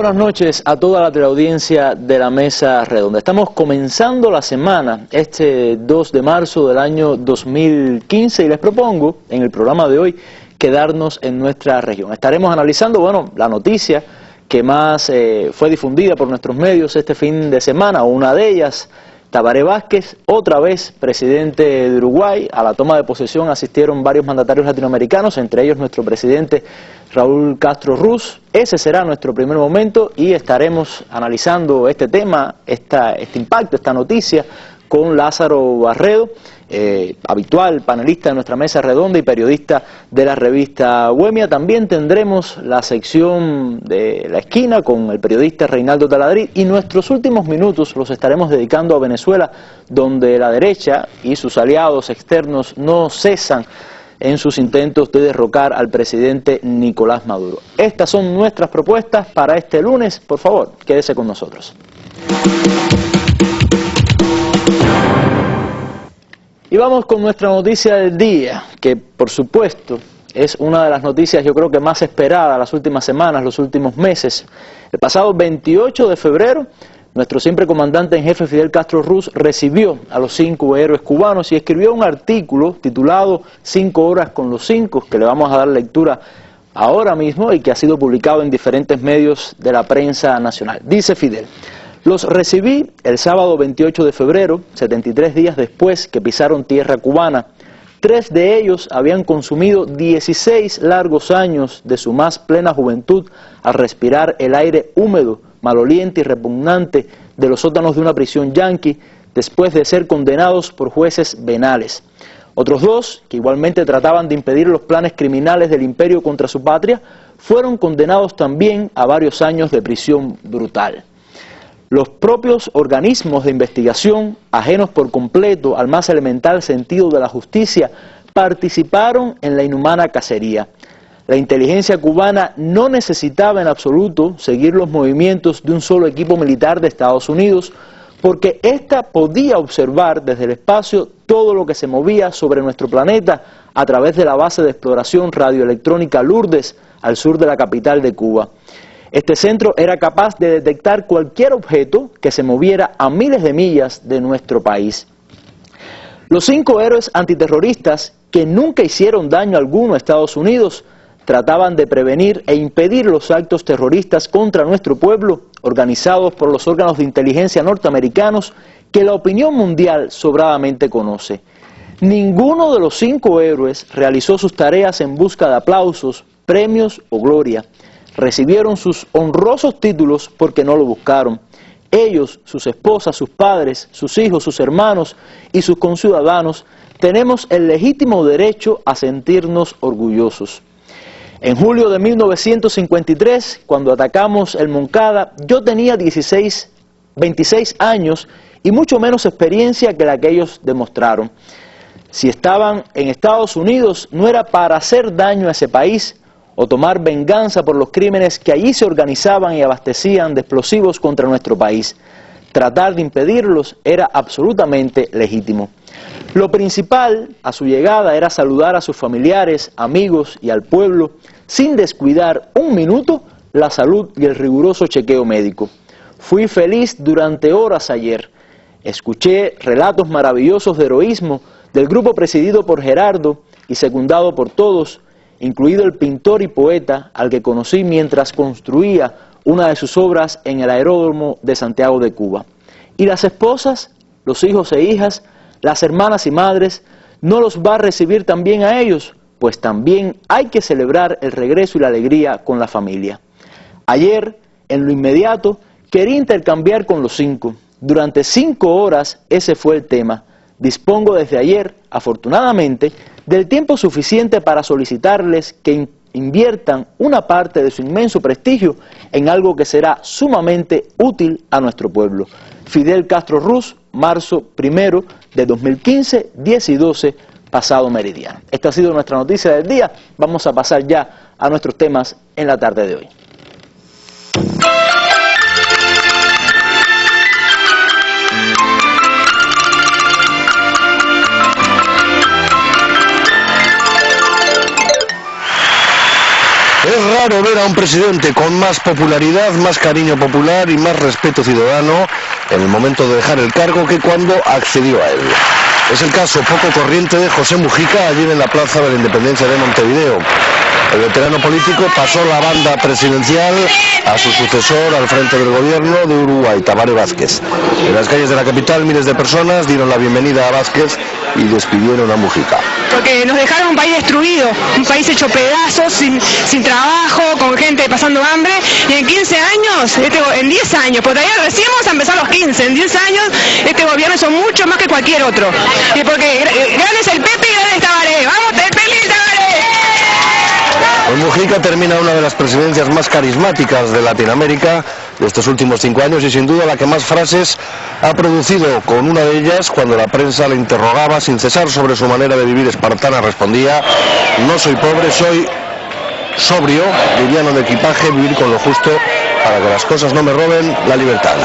buenas noches a toda la teleaudiencia de la Mesa Redonda. Estamos comenzando la semana, este 2 de marzo del año 2015, y les propongo en el programa de hoy quedarnos en nuestra región. Estaremos analizando, la noticia que más fue difundida por nuestros medios este fin de semana, una de ellas, Tabaré Vázquez, otra vez presidente de Uruguay. A la toma de posesión asistieron varios mandatarios latinoamericanos, entre ellos nuestro presidente Raúl Castro Ruz. Ese será nuestro primer momento y estaremos analizando este tema, este impacto, esta noticia, con Lázaro Barredo, habitual panelista de nuestra Mesa Redonda y periodista de la revista Bohemia. También tendremos la sección de la esquina con el periodista Reinaldo Taladrid, y nuestros últimos minutos los estaremos dedicando a Venezuela, donde la derecha y sus aliados externos no cesan en sus intentos de derrocar al presidente Nicolás Maduro. Estas son nuestras propuestas para este lunes. Por favor, quédese con nosotros. Y vamos con nuestra noticia del día, que por supuesto es una de las noticias yo creo que más esperada las últimas semanas, los últimos meses. El pasado 28 de febrero, nuestro siempre comandante en jefe Fidel Castro Ruz recibió a los 5 héroes cubanos y escribió un artículo titulado 5 horas con los 5, que le vamos a dar lectura ahora mismo y que ha sido publicado en diferentes medios de la prensa nacional. Dice Fidel: los recibí el sábado 28 de febrero, 73 días después que pisaron tierra cubana. 3 de ellos habían consumido 16 largos años de su más plena juventud al respirar el aire húmedo, maloliente y repugnante de los sótanos de una prisión yanqui, después de ser condenados por jueces venales. Otros 2, que igualmente trataban de impedir los planes criminales del imperio contra su patria, fueron condenados también a varios años de prisión brutal. Los propios organismos de investigación, ajenos por completo al más elemental sentido de la justicia, participaron en la inhumana cacería. La inteligencia cubana no necesitaba en absoluto seguir los movimientos de un solo equipo militar de Estados Unidos, porque ésta podía observar desde el espacio todo lo que se movía sobre nuestro planeta a través de la base de exploración radioelectrónica Lourdes, al sur de la capital de Cuba. Este centro era capaz de detectar cualquier objeto que se moviera a miles de millas de nuestro país. Los 5 héroes antiterroristas, que nunca hicieron daño alguno a Estados Unidos, trataban de prevenir e impedir los actos terroristas contra nuestro pueblo, organizados por los órganos de inteligencia norteamericanos que la opinión mundial sobradamente conoce. Ninguno de los 5 héroes realizó sus tareas en busca de aplausos, premios o gloria. Recibieron sus honrosos títulos porque no lo buscaron. Ellos, sus esposas, sus padres, sus hijos, sus hermanos y sus conciudadanos tenemos el legítimo derecho a sentirnos orgullosos. En julio de 1953, cuando atacamos el Moncada, yo tenía 26 años y mucho menos experiencia que la que ellos demostraron. Si estaban en Estados Unidos, no era para hacer daño a ese país o tomar venganza por los crímenes que allí se organizaban y abastecían de explosivos contra nuestro país. Tratar de impedirlos era absolutamente legítimo. Lo principal a su llegada era saludar a sus familiares, amigos y al pueblo, sin descuidar un minuto la salud y el riguroso chequeo médico. Fui feliz durante horas ayer. Escuché relatos maravillosos de heroísmo del grupo presidido por Gerardo y secundado por todos, incluido el pintor y poeta al que conocí mientras construía una de sus obras en el aeródromo de Santiago de Cuba. Y las esposas, los hijos e hijas, las hermanas y madres, ¿no los va a recibir también a ellos? Pues también hay que celebrar el regreso y la alegría con la familia. Ayer, en lo inmediato, quería intercambiar con los 5. Durante 5 horas ese fue el tema. Dispongo desde ayer, afortunadamente, del tiempo suficiente para solicitarles que inviertan una parte de su inmenso prestigio en algo que será sumamente útil a nuestro pueblo. Fidel Castro Ruz, marzo 1 de 2015, 10 y 12, pasado meridiano. Esta ha sido nuestra noticia del día. Vamos a pasar ya a nuestros temas en la tarde de hoy. Es raro ver a un presidente con más popularidad, más cariño popular y más respeto ciudadano en el momento de dejar el cargo que cuando accedió a él. Es el caso poco corriente de José Mujica ayer en la Plaza de la Independencia de Montevideo. El veterano político pasó la banda presidencial a su sucesor al frente del gobierno de Uruguay, Tabaré Vázquez. En las calles de la capital miles de personas dieron la bienvenida a Vázquez y despidieron a Mujica. Porque nos dejaron un país destruido, un país hecho pedazos, sin trabajo, con gente pasando hambre, y en 15 años, en 10 años, porque todavía recién vamos a empezar los 15, en 10 años este gobierno son mucho más que cualquier otro. Y porque grande es el Pepe y grande es Tabaré. ¡Vamos, Pepe y Tabaré! Pues Mujica termina una de las presidencias más carismáticas de Latinoamérica de estos últimos 5 años y sin duda la que más frases ha producido. Con una de ellas, cuando la prensa le interrogaba sin cesar sobre su manera de vivir espartana, respondía: no soy pobre, soy sobrio, liviano de equipaje, vivir con lo justo para que las cosas no me roben la libertad.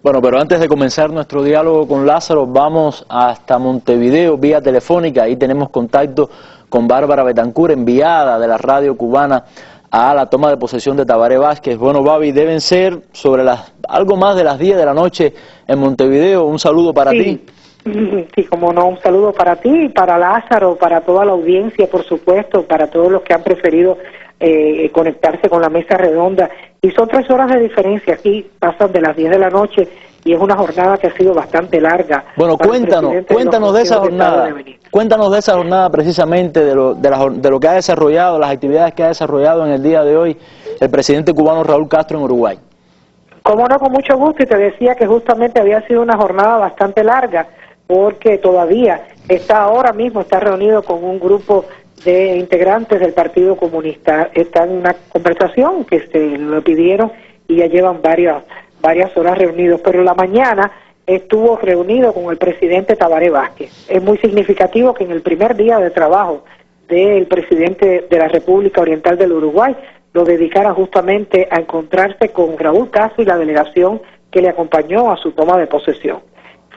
Bueno, pero antes de comenzar nuestro diálogo con Lázaro, vamos hasta Montevideo vía telefónica. Ahí tenemos contacto con Bárbara Betancur, enviada de la radio cubana a la toma de posesión de Tabaré Vázquez. Bueno, Babi, deben ser sobre algo más de las 10 de la noche en Montevideo. Un saludo para ti. Sí, como no, un saludo para ti, para Lázaro, para toda la audiencia, por supuesto, para todos los que han preferido conectarse con la mesa redonda. Y son 3 horas de diferencia, aquí pasan de las 10 de la noche y es una jornada que ha sido bastante larga. Bueno, cuéntanos de esa jornada. Cuéntanos de esa jornada precisamente, de lo que ha desarrollado, las actividades que ha desarrollado en el día de hoy el presidente cubano Raúl Castro en Uruguay. Como no, con mucho gusto, y te decía que justamente había sido una jornada bastante larga, porque todavía ahora mismo está reunido con un grupo de integrantes del Partido Comunista. Está en una conversación que se lo pidieron y ya llevan varias horas reunidos, pero en la mañana estuvo reunido con el presidente Tabaré Vázquez. Es muy significativo que en el primer día de trabajo del presidente de la República Oriental del Uruguay lo dedicara justamente a encontrarse con Raúl Castro y la delegación que le acompañó a su toma de posesión.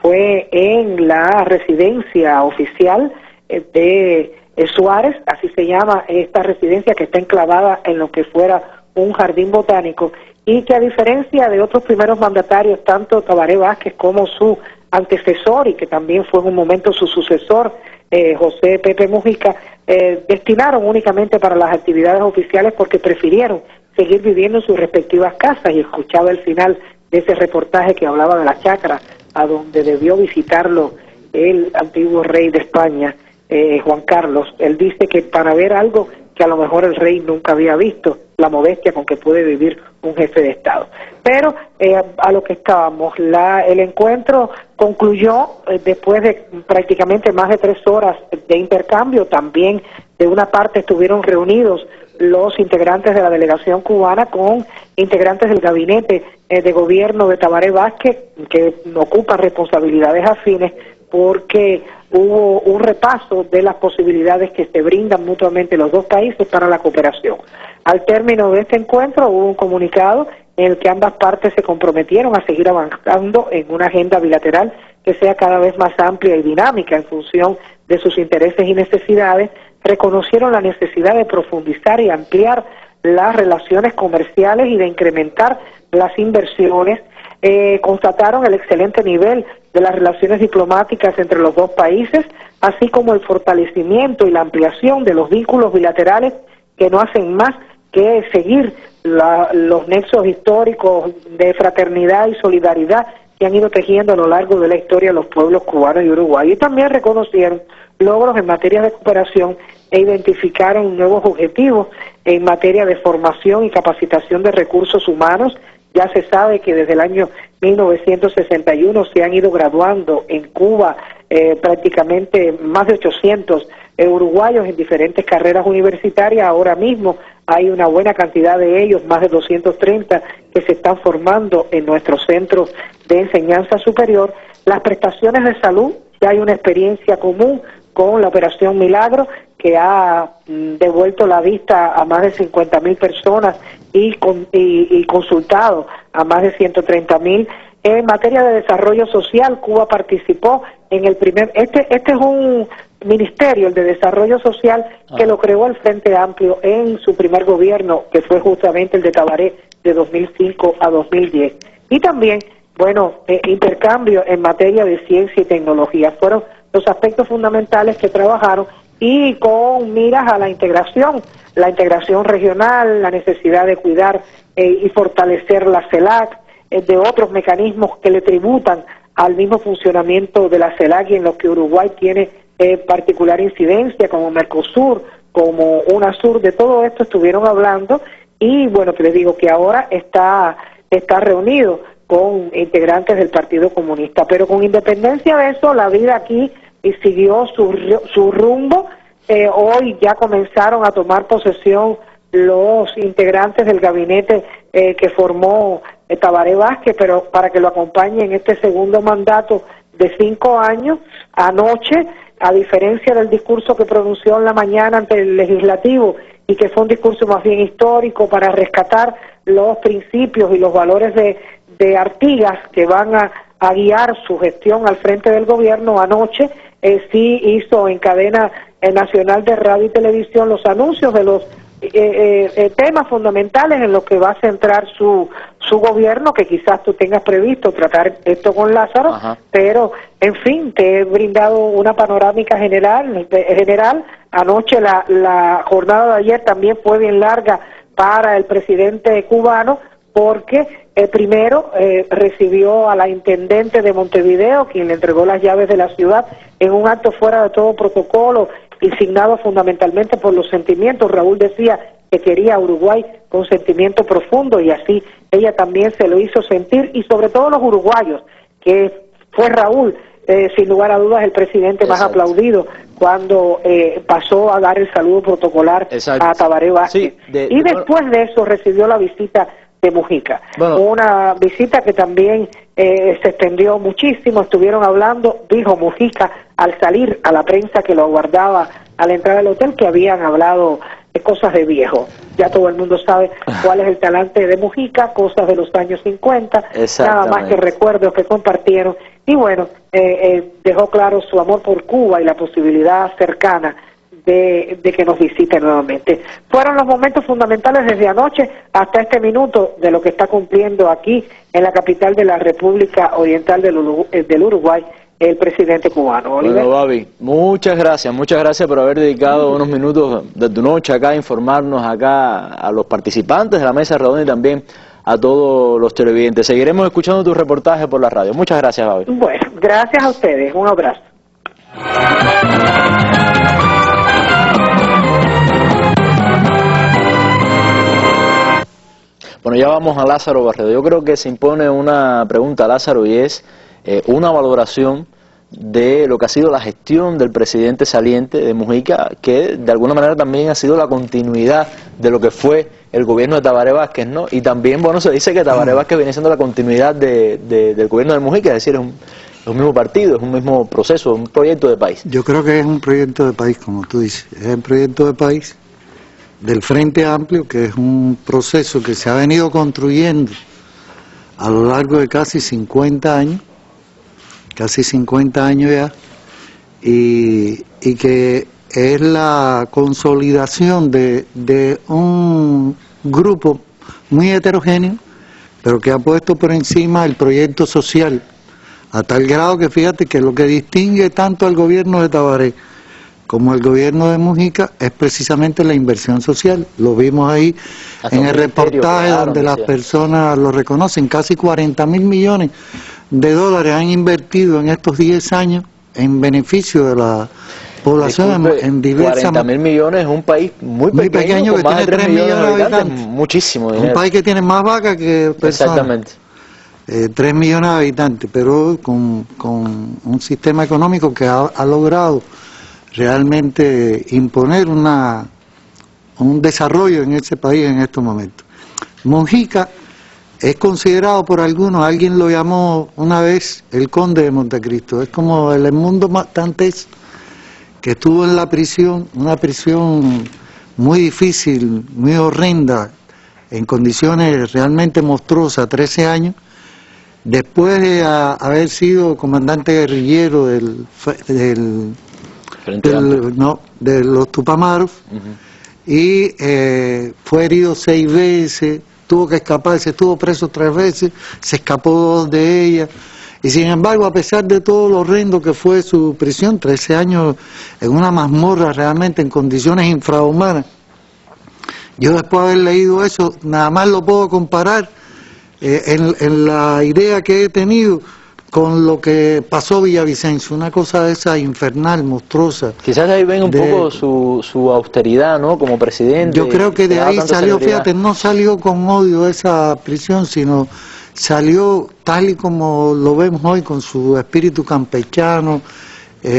Fue en la residencia oficial de Suárez, así se llama esta residencia que está enclavada en lo que fuera un jardín botánico, y que a diferencia de otros primeros mandatarios, tanto Tabaré Vázquez como su antecesor, y que también fue en un momento su sucesor, José Pepe Mujica, destinaron únicamente para las actividades oficiales porque prefirieron seguir viviendo en sus respectivas casas. Y escuchaba el final de ese reportaje que hablaba de la chacra a donde debió visitarlo el antiguo rey de España, Juan Carlos. Él dice que para ver algo que a lo mejor el rey nunca había visto, la modestia con que puede vivir un jefe de Estado. Pero a lo que estábamos, el encuentro concluyó después de prácticamente más de 3 horas de intercambio. También de una parte estuvieron reunidos los integrantes de la delegación cubana con integrantes del gabinete de gobierno de Tabaré Vázquez, que ocupan responsabilidades afines, porque hubo un repaso de las posibilidades que se brindan mutuamente los dos países para la cooperación. Al término de este encuentro hubo un comunicado en el que ambas partes se comprometieron a seguir avanzando en una agenda bilateral que sea cada vez más amplia y dinámica en función de sus intereses y necesidades. Reconocieron la necesidad de profundizar y ampliar las relaciones comerciales y de incrementar las inversiones. Constataron el excelente nivel de las relaciones diplomáticas entre los dos países, así como el fortalecimiento y la ampliación de los vínculos bilaterales que no hacen más que seguir los nexos históricos de fraternidad y solidaridad que han ido tejiendo a lo largo de la historia los pueblos cubanos y uruguayos. Y también reconocieron logros en materia de cooperación e identificaron nuevos objetivos en materia de formación y capacitación de recursos humanos. Ya se sabe que desde el año 1961 se han ido graduando en Cuba prácticamente más de 800 uruguayos en diferentes carreras universitarias. Ahora mismo hay una buena cantidad de ellos, más de 230, que se están formando en nuestros centros de enseñanza superior. Las prestaciones de salud, ya hay una experiencia común con la Operación Milagro, que ha devuelto la vista a más de 50.000 personas y consultado a más de 130.000. En materia de desarrollo social, Cuba participó en el primer... Este es ministerio, el de Desarrollo Social, que lo creó el Frente Amplio en su primer gobierno, que fue justamente el de Tabaré de 2005 a 2010. Y también, bueno, intercambio en materia de ciencia y tecnología. Fueron los aspectos fundamentales que trabajaron y con miras a la integración regional, la necesidad de cuidar y fortalecer la CELAC, de otros mecanismos que le tributan al mismo funcionamiento de la CELAC y en los que Uruguay tiene particular incidencia, como Mercosur, como UNASUR. De todo esto estuvieron hablando y bueno, les digo que ahora está reunido con integrantes del Partido Comunista, pero con independencia de eso, la vida aquí siguió su rumbo. Hoy ya comenzaron a tomar posesión los integrantes del gabinete que formó Tabaré Vázquez, pero para que lo acompañe en este segundo mandato de 5 años. Anoche, a diferencia del discurso que pronunció en la mañana ante el Legislativo, y que fue un discurso más bien histórico para rescatar los principios y los valores de Artigas que van a guiar su gestión al frente del gobierno, anoche sí hizo en cadena nacional de radio y televisión los anuncios de los temas fundamentales en los que va a centrar su gobierno, que quizás tú tengas previsto tratar esto con Lázaro. Ajá. Pero en fin, te he brindado una panorámica general. Anoche la jornada de ayer también fue bien larga para el presidente cubano, porque primero recibió a la intendente de Montevideo, quien le entregó las llaves de la ciudad, en un acto fuera de todo protocolo y signado fundamentalmente por los sentimientos. Raúl decía que quería a Uruguay con sentimiento profundo, y así ella también se lo hizo sentir, y sobre todo los uruguayos, que fue Raúl, sin lugar a dudas, el presidente más aplaudido cuando pasó a dar el saludo protocolar a Tabaré Vázquez. Sí, y después de eso recibió la visita de Mujica, una visita que también se extendió muchísimo. Estuvieron hablando, dijo Mujica al salir a la prensa que lo aguardaba a la entrada del hotel, que habían hablado de cosas de viejo. Ya todo el mundo sabe cuál es el talante de Mujica, cosas de los años 50, nada más que recuerdos que compartieron. Y bueno, dejó claro su amor por Cuba y la posibilidad cercana de que nos visite nuevamente. Fueron los momentos fundamentales desde anoche hasta este minuto de lo que está cumpliendo aquí en la capital de la República Oriental del Uruguay el presidente cubano. Oliver. Bueno, Babi, muchas gracias por haber dedicado unos minutos de tu noche acá a informarnos acá a los participantes de la mesa redonda y también a todos los televidentes. Seguiremos escuchando tus reportajes por la radio. Muchas gracias, Babi. Bueno, gracias a ustedes. Un abrazo. Bueno, ya vamos a Lázaro Barredo. Yo creo que se impone una pregunta, Lázaro, y es una valoración de lo que ha sido la gestión del presidente saliente de Mujica, que de alguna manera también ha sido la continuidad de lo que fue el gobierno de Tabaré Vázquez, ¿no? Y también, bueno, se dice que Tabaré Vázquez viene siendo la continuidad del gobierno de Mujica, es decir, es un mismo partido, es un mismo proceso, un proyecto de país. Yo creo que es un proyecto de país, como tú dices, es un proyecto de país del Frente Amplio, que es un proceso que se ha venido construyendo a lo largo de casi 50 años ya, y que es la consolidación de un grupo muy heterogéneo, pero que ha puesto por encima el proyecto social, a tal grado que fíjate que lo que distingue tanto al gobierno de Tabaré como el gobierno de Mujica es precisamente la inversión social. Lo vimos ahí en el reportaje donde las personas lo reconocen. Casi 40.000 millones de dólares han invertido en estos 10 años en beneficio de la población. Disculpe, en diversas... 40.000 millones es un país muy pequeño que tiene 3 millones de habitantes. Muchísimo dinero. Un país que tiene más vacas que personas. Exactamente. 3 millones de habitantes, pero con un sistema económico que ha logrado realmente imponer un desarrollo en ese país en estos momentos. Mujica es considerado por algunos, alguien lo llamó una vez el conde de Montecristo, es como el Edmundo Dantes, que estuvo en la prisión, una prisión muy difícil, muy horrenda, en condiciones realmente monstruosas, 13 años, después de haber sido comandante guerrillero del de los Tupamaros, y fue herido 6 veces, tuvo que escaparse, estuvo preso 3 veces, se escapó 2 de ellas, y sin embargo, a pesar de todo lo horrendo que fue su prisión, 13 años en una mazmorra realmente en condiciones infrahumanas, yo después de haber leído eso, nada más lo puedo comparar en la idea que he tenido con lo que pasó Villavicencio, una cosa de esa infernal, monstruosa. Quizás ahí ven un poco su austeridad, ¿no?, como presidente. Yo creo que de ahí salió, fíjate, no salió con odio de esa prisión, sino salió tal y como lo vemos hoy, con su espíritu campechano,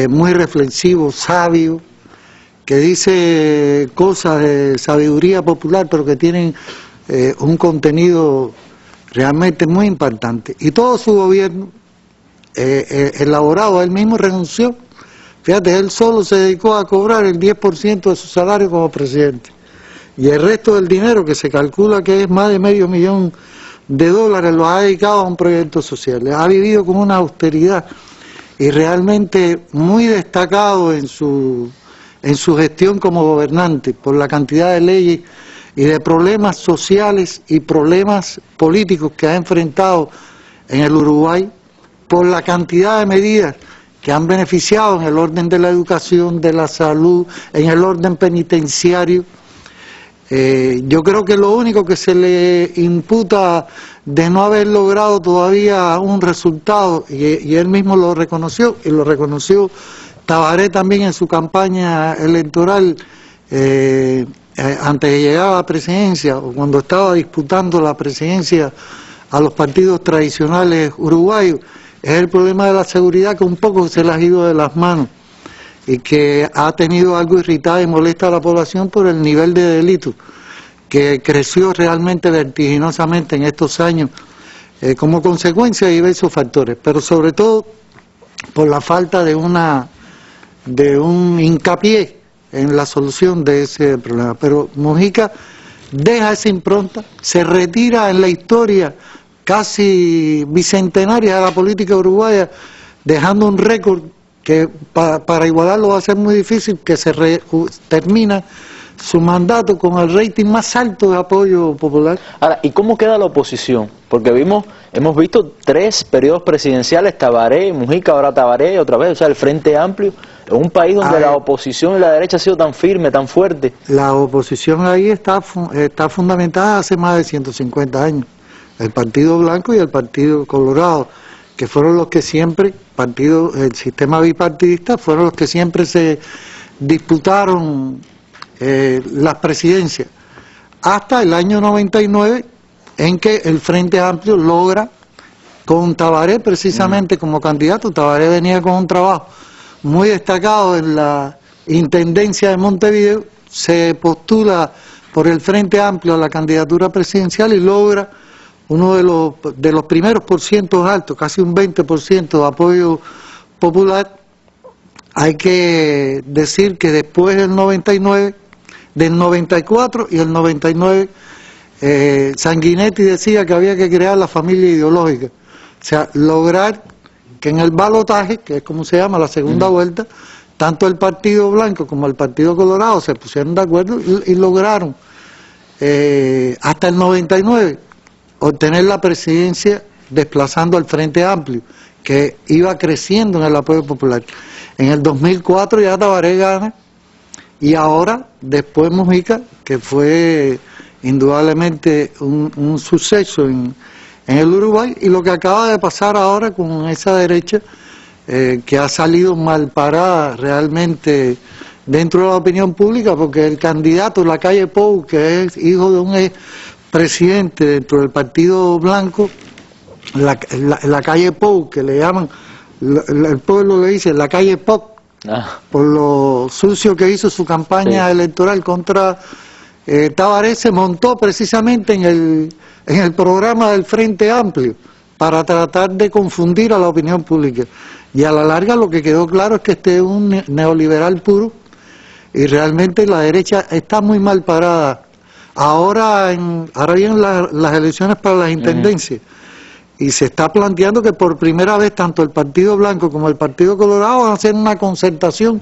muy reflexivo, sabio, que dice cosas de sabiduría popular, pero que tienen un contenido realmente muy impactante. Y todo su gobierno elaborado, él mismo renunció. Fíjate, él solo se dedicó a cobrar el 10% de su salario como presidente. Y el resto del dinero, que se calcula que es más de $500,000, lo ha dedicado a un proyecto social. Ha vivido con una austeridad y realmente muy destacado en su gestión como gobernante, por la cantidad de leyes y de problemas sociales y problemas políticos que ha enfrentado en el Uruguay, por la cantidad de medidas que han beneficiado en el orden de la educación, de la salud, en el orden penitenciario. Yo creo que lo único que se le imputa de no haber logrado todavía un resultado, y él mismo lo reconoció, y lo reconoció Tabaré también en su campaña electoral antes de llegar a la presidencia, o cuando estaba disputando la presidencia a los partidos tradicionales uruguayos, es el problema de la seguridad, que un poco se les ha ido de las manos y que ha tenido algo irritada y molesta a la población por el nivel de delito que creció realmente vertiginosamente en estos años como consecuencia de diversos factores, pero sobre todo por la falta de un hincapié en la solución de ese problema. Pero Mujica deja esa impronta, se retira en la historia casi bicentenaria de la política uruguaya, dejando un récord que para igualarlo va a ser muy difícil, que termina su mandato con el rating más alto de apoyo popular. Ahora, ¿y cómo queda la oposición? Porque hemos visto 3 periodos presidenciales, Tabaré, Mujica, ahora Tabaré, otra vez, o sea, el Frente Amplio, en un país donde la oposición y la derecha ha sido tan firme, tan fuerte. La oposición ahí está fundamentada hace más de 150 años. El Partido Blanco y el Partido Colorado, que fueron los que siempre, el sistema bipartidista, fueron los que siempre se disputaron las presidencias, hasta el año 99, en que el Frente Amplio logra, con Tabaré precisamente como candidato. Tabaré venía con un trabajo muy destacado en la Intendencia de Montevideo, se postula por el Frente Amplio a la candidatura presidencial y logra uno de los primeros porcientos altos, casi un 20% de apoyo popular. Hay que decir que después del 99, del 94 y el 99, Sanguinetti decía que había que crear la familia ideológica, o sea, lograr que en el balotaje, que es como se llama la segunda vuelta, tanto el Partido Blanco como el Partido Colorado se pusieron de acuerdo y lograron hasta el 99 obtener la presidencia, desplazando al Frente Amplio, que iba creciendo en el apoyo popular. En el 2004 ya Tabaré gana, y ahora, después Mujica, que fue indudablemente un suceso en el Uruguay, y lo que acaba de pasar ahora con esa derecha, que ha salido mal parada realmente dentro de la opinión pública, porque el candidato Lacalle Pou, que es hijo de un presidente dentro del Partido Blanco, Lacalle Pou, que le llaman, el pueblo le dice Lacalle Pou, por lo sucio que hizo su campaña electoral contra Tabaré, se montó precisamente en el programa del Frente Amplio para tratar de confundir a la opinión pública. Y a la larga lo que quedó claro es que este es un neoliberal puro, y realmente la derecha está muy mal parada. Ahora vienen las elecciones para las intendencias, y se está planteando que por primera vez tanto el Partido Blanco como el Partido Colorado van a hacer una concertación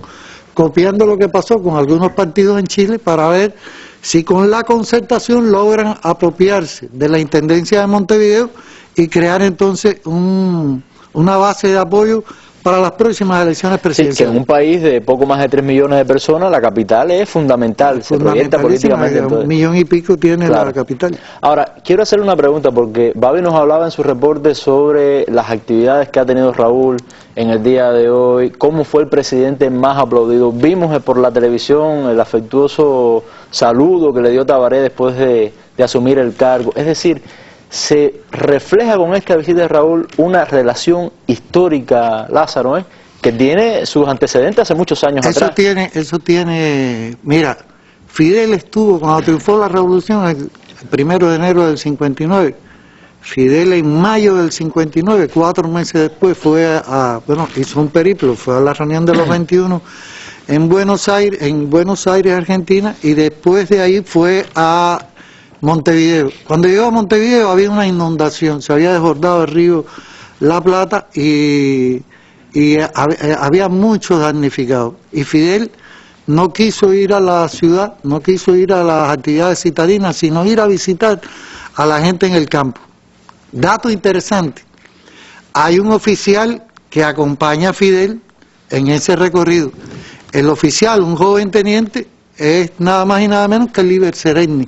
copiando lo que pasó con algunos partidos en Chile para ver si con la concertación logran apropiarse de la Intendencia de Montevideo y crear entonces una base de apoyo para las próximas elecciones presidenciales. Sí, que en un país de poco más de 3 millones de personas, la capital es fundamental, se proyecta políticamente. Entonces, 1,5 millones tiene la capital. Ahora, quiero hacerle una pregunta, porque Babi nos hablaba en su reporte sobre las actividades que ha tenido Raúl en el día de hoy, cómo fue el presidente más aplaudido. Vimos por la televisión el afectuoso saludo que le dio Tabaré después de asumir el cargo. Es decir, se refleja con esta visita de Raúl una relación histórica, Lázaro, que tiene sus antecedentes hace muchos años atrás. Eso tiene, mira, Fidel estuvo, cuando triunfó la revolución, el 1 de enero del 59, Fidel en mayo del 59, 4 meses después, hizo un periplo, fue a la reunión de los 21 en Buenos Aires, Argentina, y después de ahí fue a Montevideo. Cuando llegó a Montevideo había una inundación, se había desbordado el río La Plata y había muchos damnificados. Y Fidel no quiso ir a la ciudad, no quiso ir a las actividades citadinas, sino ir a visitar a la gente en el campo. Dato interesante, hay un oficial que acompaña a Fidel en ese recorrido. El oficial, un joven teniente, es nada más y nada menos que Líber Seregni,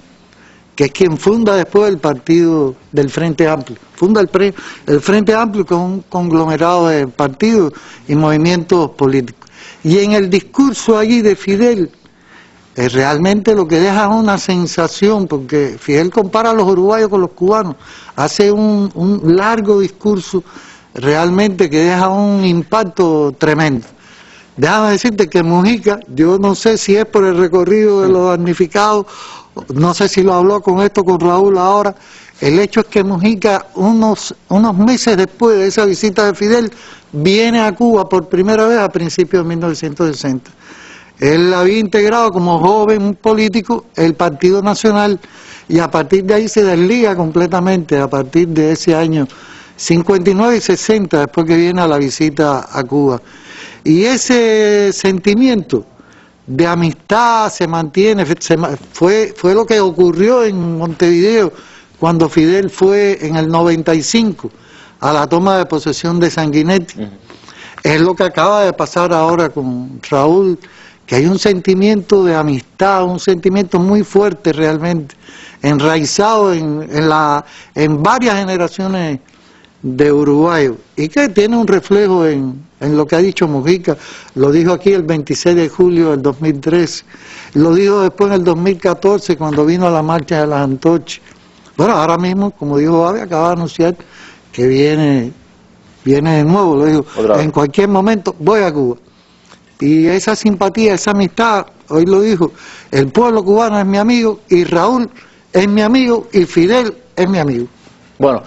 que es quien funda después el partido del Frente Amplio. Funda el Frente Amplio con un conglomerado de partidos y movimientos políticos. Y en el discurso allí de Fidel, realmente lo que deja una sensación, porque Fidel compara a los uruguayos con los cubanos, hace un largo discurso realmente que deja un impacto tremendo. Déjame decirte que Mujica, yo no sé si es por el recorrido de los damnificados, no sé si lo habló con Raúl ahora, el hecho es que Mujica unos meses después de esa visita de Fidel viene a Cuba por primera vez a principios de 1960. Él había integrado como joven político el Partido Nacional y a partir de ahí se desliga completamente, a partir de ese año 59 y 60, después que viene a la visita a Cuba. Y ese sentimiento de amistad se mantiene, fue lo que ocurrió en Montevideo cuando Fidel fue en el 95 a la toma de posesión de Sanguinetti. Es lo que acaba de pasar ahora con Raúl, que hay un sentimiento de amistad, un sentimiento muy fuerte realmente, enraizado en varias generaciones de uruguayos, y que tiene un reflejo en lo que ha dicho Mujica. Lo dijo aquí el 26 de julio del 2013, lo dijo después en el 2014 cuando vino a la marcha de las antorchas. Bueno, ahora mismo, como dijo Babi, acaba de anunciar que viene de nuevo, lo dijo, en cualquier momento voy a Cuba. Y esa simpatía, esa amistad, hoy lo dijo, el pueblo cubano es mi amigo, y Raúl es mi amigo, y Fidel es mi amigo. Bueno,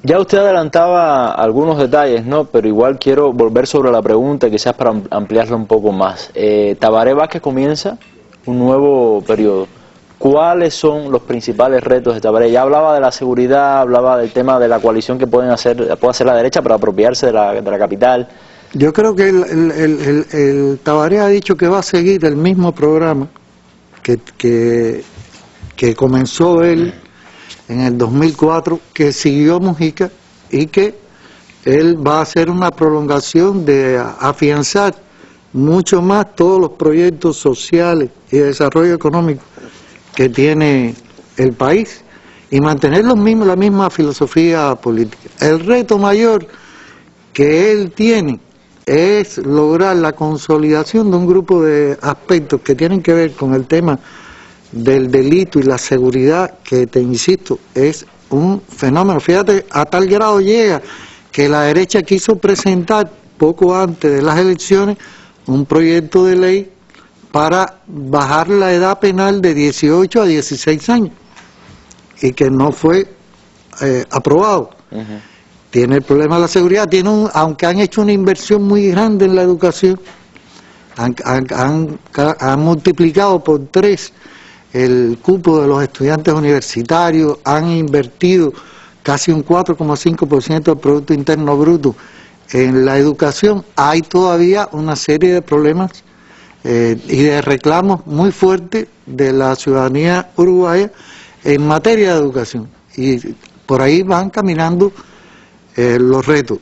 ya usted adelantaba algunos detalles, ¿no? Pero igual quiero volver sobre la pregunta, quizás para ampliarla un poco más. Tabaré Vázquez comienza un nuevo periodo. ¿Cuáles son los principales retos de Tabaré? Ya hablaba de la seguridad, hablaba del tema de la coalición que puede hacer la derecha para apropiarse de la capital. Yo creo que el Tabaré ha dicho que va a seguir el mismo programa que comenzó él en el 2004, que siguió Mujica, y que él va a hacer una prolongación de afianzar mucho más todos los proyectos sociales y de desarrollo económico que tiene el país y mantener la misma filosofía política. El reto mayor que él tiene es lograr la consolidación de un grupo de aspectos que tienen que ver con el tema del delito y la seguridad, que te insisto, es un fenómeno. Fíjate, a tal grado llega que la derecha quiso presentar poco antes de las elecciones un proyecto de ley para bajar la edad penal de 18 a 16 años y que no fue aprobado. Tiene el problema de la seguridad, aunque han hecho una inversión muy grande en la educación, han multiplicado por 3 el cupo de los estudiantes universitarios, han invertido casi un 4,5% del Producto Interno Bruto en la educación. Hay todavía una serie de problemas y de reclamos muy fuertes de la ciudadanía uruguaya en materia de educación. Y por ahí van caminando los retos.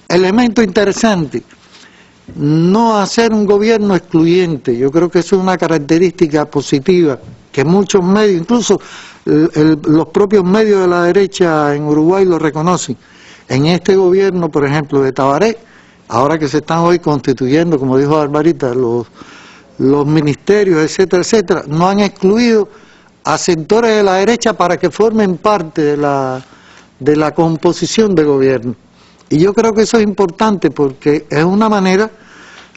Elemento interesante, no hacer un gobierno excluyente. Yo creo que eso es una característica positiva que muchos medios, incluso los propios medios de la derecha en Uruguay lo reconocen. En este gobierno, por ejemplo, de Tabaré, ahora que se están hoy constituyendo, como dijo Barbarita, los ministerios, etcétera, etcétera, no han excluido a sectores de la derecha para que formen parte de la composición de gobierno. Y yo creo que eso es importante porque es una manera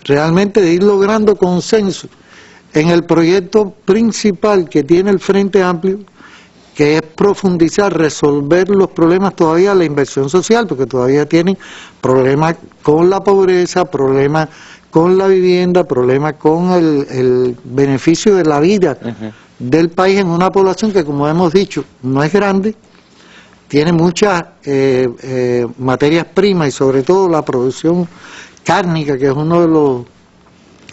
realmente de ir logrando consenso en el proyecto principal que tiene el Frente Amplio, que es profundizar, resolver los problemas todavía de la inversión social, porque todavía tienen problemas con la pobreza, problemas con la vivienda, problemas con el beneficio de la vida del país en una población que, como hemos dicho, no es grande, tiene muchas materias primas y sobre todo la producción cárnica, que es uno de los,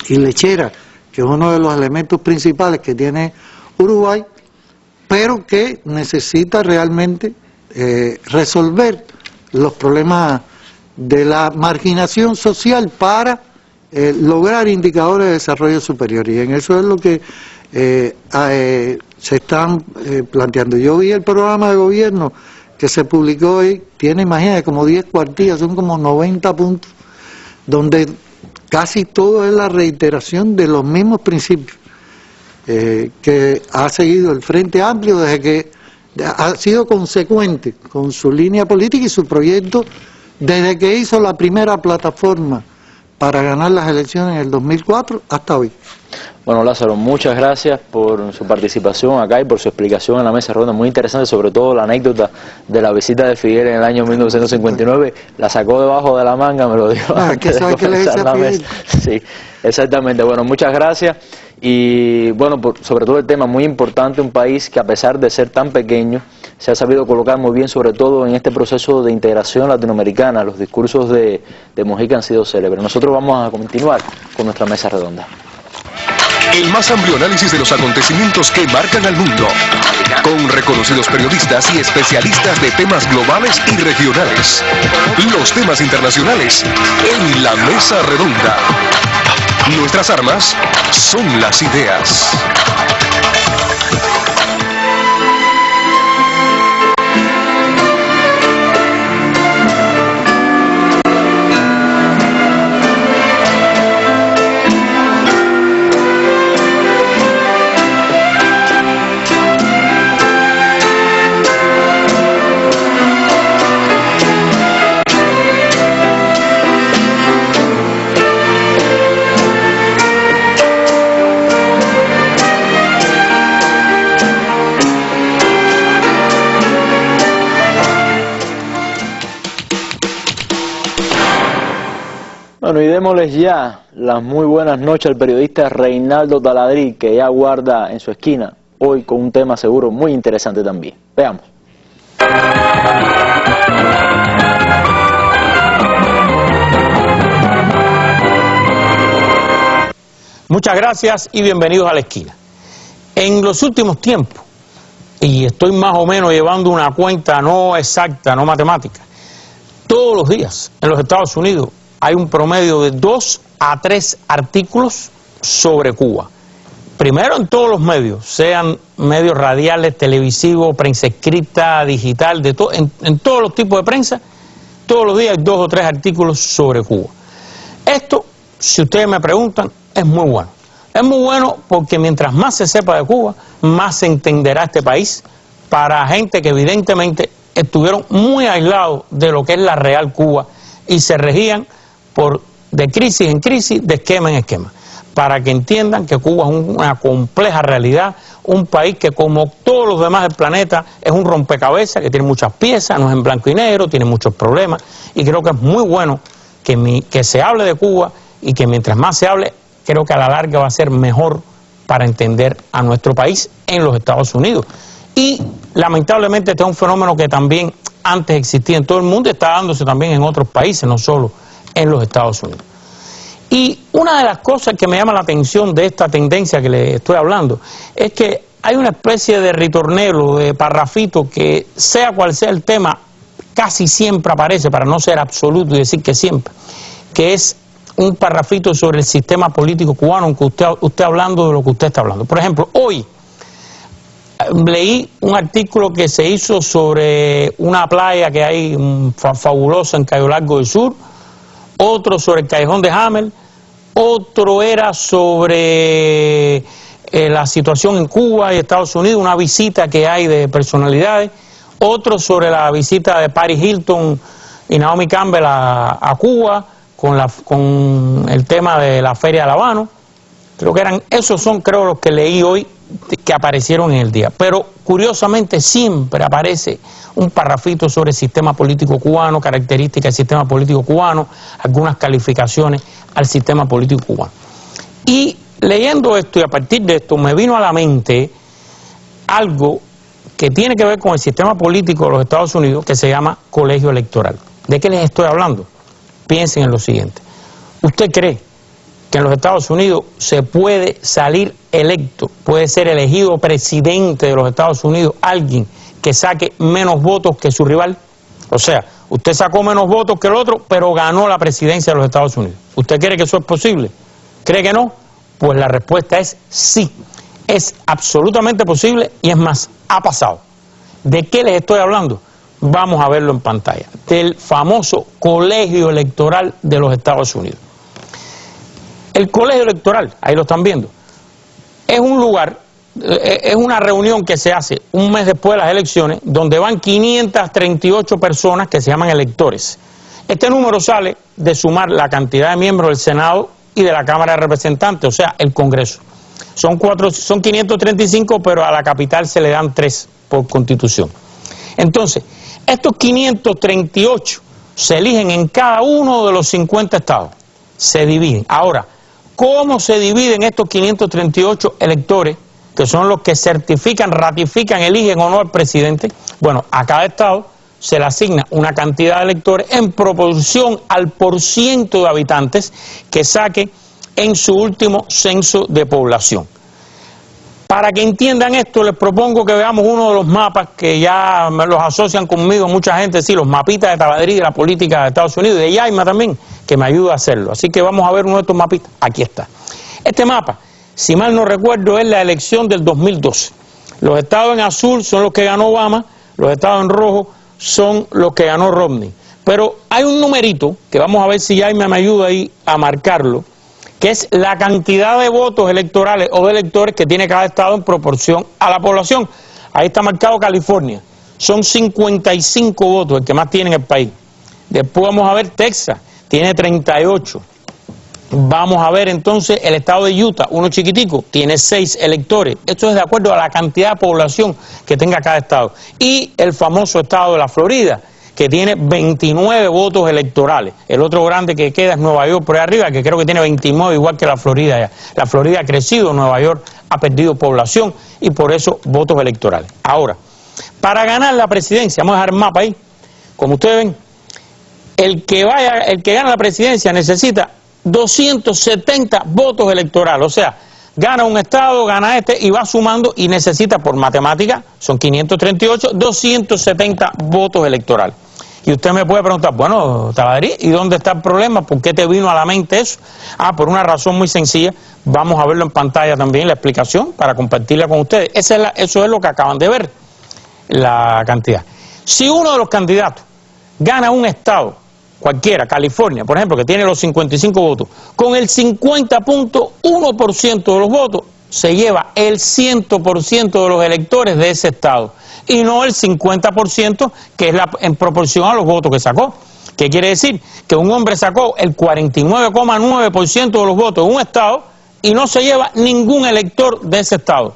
y lechera, que es uno de los elementos principales que tiene Uruguay, pero que necesita realmente resolver los problemas de la marginación social para lograr indicadores de desarrollo superior. Y en eso es lo que se están planteando. Yo vi el programa de gobierno que se publicó hoy, tiene, imagínate, como 10 cuartillas, son como 90 puntos, donde casi todo es la reiteración de los mismos principios que ha seguido el Frente Amplio desde que ha sido consecuente con su línea política y su proyecto desde que hizo la primera plataforma para ganar las elecciones en el 2004 hasta hoy. Bueno, Lázaro, muchas gracias por su participación acá y por su explicación en la mesa redonda, muy interesante, sobre todo la anécdota de la visita de Fidel en el año 1959, la sacó debajo de la manga, me lo dijo antes de comenzar la mesa. Sí, exactamente. Bueno, muchas gracias y bueno, sobre todo el tema muy importante, un país que a pesar de ser tan pequeño, se ha sabido colocar muy bien, sobre todo en este proceso de integración latinoamericana. Los discursos de Mujica han sido célebres. Nosotros vamos a continuar con nuestra mesa redonda. El más amplio análisis de los acontecimientos que marcan al mundo, con reconocidos periodistas y especialistas de temas globales y regionales. Los temas internacionales en la mesa redonda. Nuestras armas son las ideas. Bueno, y démosles ya las muy buenas noches al periodista Reinaldo Taladrí, que ya guarda en su esquina hoy con un tema seguro muy interesante también. Veamos. Muchas gracias y bienvenidos a la esquina. En los últimos tiempos, y estoy más o menos llevando una cuenta no exacta, no matemática, todos los días en los Estados Unidos hay un promedio de 2 a 3 artículos sobre Cuba. Primero en todos los medios, sean medios radiales, televisivos, prensa escrita, digital, en todos los tipos de prensa, todos los días hay 2 o 3 artículos sobre Cuba. Esto, si ustedes me preguntan, es muy bueno. Es muy bueno porque mientras más se sepa de Cuba, más se entenderá este país para gente que evidentemente estuvieron muy aislados de lo que es la real Cuba y se regían de crisis en crisis, de esquema en esquema, para que entiendan que Cuba es una compleja realidad, un país que como todos los demás del planeta es un rompecabezas, que tiene muchas piezas, no es en blanco y negro, tiene muchos problemas, y creo que es muy bueno que se hable de Cuba y que mientras más se hable, creo que a la larga va a ser mejor para entender a nuestro país en los Estados Unidos. Y lamentablemente este es un fenómeno que también antes existía en todo el mundo y está dándose también en otros países, no solo en los Estados Unidos. Y una de las cosas que me llama la atención de esta tendencia que le estoy hablando es que hay una especie de ritornelo, de parrafito, que sea cual sea el tema, casi siempre aparece, para no ser absoluto y decir que siempre, que es un parrafito sobre el sistema político cubano, aunque usted hablando de lo que usted está hablando. Por ejemplo, hoy leí un artículo que se hizo sobre una playa que hay fabulosa en Cayo Largo del Sur, otro sobre el Callejón de Hamel, otro era sobre la situación en Cuba y Estados Unidos, una visita que hay de personalidades, otro sobre la visita de Paris Hilton y Naomi Campbell a Cuba con el tema de la Feria de La Habana. Creo que esos son los que leí hoy que aparecieron en el día. Pero curiosamente siempre aparece un parrafito sobre el sistema político cubano, características del sistema político cubano, algunas calificaciones al sistema político cubano. Y leyendo esto y a partir de esto me vino a la mente algo que tiene que ver con el sistema político de los Estados Unidos que se llama colegio electoral. ¿De qué les estoy hablando? Piensen en lo siguiente. ¿Usted cree que en los Estados Unidos se puede salir electo, puede ser elegido presidente de los Estados Unidos alguien que saque menos votos que su rival? O sea, usted sacó menos votos que el otro, pero ganó la presidencia de los Estados Unidos. ¿Usted cree que eso es posible? ¿Cree que no? Pues la respuesta es sí. Es absolutamente posible y es más, ha pasado. ¿De qué les estoy hablando? Vamos a verlo en pantalla. Del famoso colegio electoral de los Estados Unidos. El colegio electoral, ahí lo están viendo, es un lugar, es una reunión que se hace un mes después de las elecciones, donde van 538 personas que se llaman electores. Este número sale de sumar la cantidad de miembros del Senado y de la Cámara de Representantes, o sea, el Congreso. Son 535, pero a la capital se le dan 3 por constitución. Entonces, estos 538 se eligen en cada uno de los 50 estados, se dividen. Ahora, ¿cómo se dividen estos 538 electores, que son los que certifican, ratifican, eligen o no al presidente? Bueno, a cada estado se le asigna una cantidad de electores en proporción al porciento de habitantes que saque en su último censo de población. Para que entiendan esto, les propongo que veamos uno de los mapas que ya me los asocian conmigo mucha gente, sí, los mapitas de Taladrí de la política de Estados Unidos, y de Yaima también, que me ayuda a hacerlo. Así que vamos a ver uno de estos mapitas. Aquí está. Este mapa, si mal no recuerdo, es la elección del 2012. Los estados en azul son los que ganó Obama, los estados en rojo son los que ganó Romney. Pero hay un numerito, que vamos a ver si Yaima me ayuda ahí a marcarlo, que es la cantidad de votos electorales o de electores que tiene cada estado en proporción a la población. Ahí está marcado California. Son 55 votos, el que más tiene en el país. Después vamos a ver Texas, tiene 38. Vamos a ver entonces el estado de Utah, uno chiquitico, tiene 6 electores. Esto es de acuerdo a la cantidad de población que tenga cada estado. Y el famoso estado de la Florida, que tiene 29 votos electorales. El otro grande que queda es Nueva York por ahí arriba, que creo que tiene 29, igual que la Florida ya. La Florida ha crecido, Nueva York ha perdido población y por eso votos electorales. Ahora, para ganar la presidencia, vamos a dejar el mapa ahí, como ustedes ven, el que gana la presidencia necesita 270 votos electorales, o sea, gana un estado, gana este y va sumando y necesita por matemática, son 538, 270 votos electorales. Y usted me puede preguntar, bueno, Taladrí, ¿y dónde está el problema? ¿Por qué te vino a la mente eso? Por una razón muy sencilla, vamos a verlo en pantalla también, la explicación, para compartirla con ustedes. Eso es lo que acaban de ver, la cantidad. Si uno de los candidatos gana un estado, cualquiera, California, por ejemplo, que tiene los 55 votos, con el 50.1% de los votos, se lleva el 100% de los electores de ese estado, y no el 50% que es en proporción a los votos que sacó. ¿Qué quiere decir? Que un hombre sacó el 49,9% de los votos en un estado y no se lleva ningún elector de ese estado.